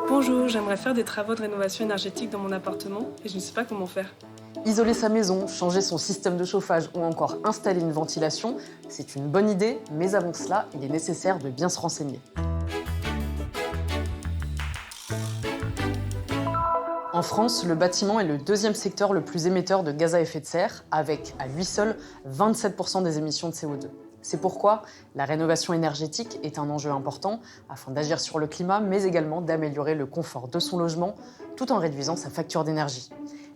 Bonjour, j'aimerais faire des travaux de rénovation énergétique dans mon appartement et je ne sais pas comment faire. Isoler sa maison, changer son système de chauffage ou encore installer une ventilation, c'est une bonne idée, mais avant cela, il est nécessaire de bien se renseigner. En France, le bâtiment est le deuxième secteur le plus émetteur de gaz à effet de serre, avec, à lui seul, 27% des émissions de CO2. C'est pourquoi la rénovation énergétique est un enjeu important, afin d'agir sur le climat, mais également d'améliorer le confort de son logement, tout en réduisant sa facture d'énergie.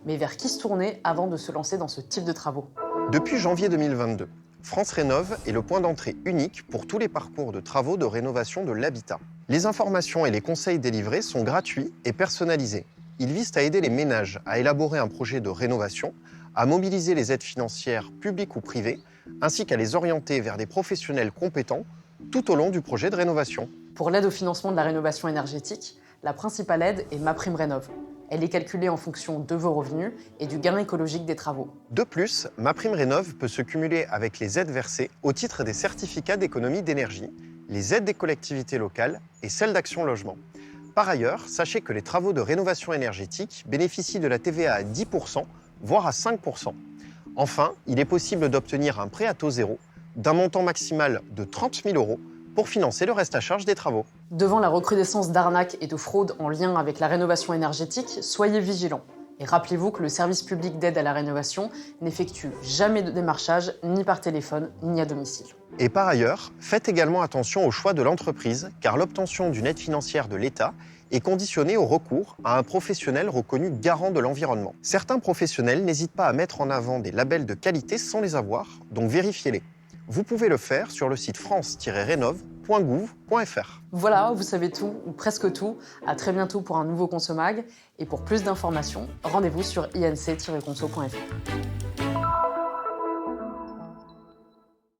Mais vers qui se tourner avant de se lancer dans ce type de travaux? Depuis janvier 2022, France Rénov est le point d'entrée unique pour tous les parcours de travaux de rénovation de l'habitat. Les informations et les conseils délivrés sont gratuits et personnalisés. Ils visent à aider les ménages à élaborer un projet de rénovation, à mobiliser les aides financières publiques ou privées, ainsi qu'à les orienter vers des professionnels compétents tout au long du projet de rénovation. Pour l'aide au financement de la rénovation énergétique, la principale aide est MaPrimeRénov'. Elle est calculée en fonction de vos revenus et du gain écologique des travaux. De plus, MaPrimeRénov' peut se cumuler avec les aides versées au titre des certificats d'économie d'énergie, les aides des collectivités locales et celles d'Action Logement. Par ailleurs, sachez que les travaux de rénovation énergétique bénéficient de la TVA à 10%, voire à 5%. Enfin, il est possible d'obtenir un prêt à taux zéro d'un montant maximal de 30 000 € pour financer le reste à charge des travaux. Devant la recrudescence d'arnaques et de fraudes en lien avec la rénovation énergétique, soyez vigilants. Et rappelez-vous que le service public d'aide à la rénovation n'effectue jamais de démarchage, ni par téléphone, ni à domicile. Et par ailleurs, faites également attention au choix de l'entreprise, car l'obtention d'une aide financière de l'État est conditionnée au recours à un professionnel reconnu garant de l'environnement. Certains professionnels n'hésitent pas à mettre en avant des labels de qualité sans les avoir, donc vérifiez-les. Vous pouvez le faire sur le site france-rénov.gouv.fr. Voilà, vous savez tout, ou presque tout. À très bientôt pour un nouveau Consomag. Et pour plus d'informations, rendez-vous sur inc-conso.fr.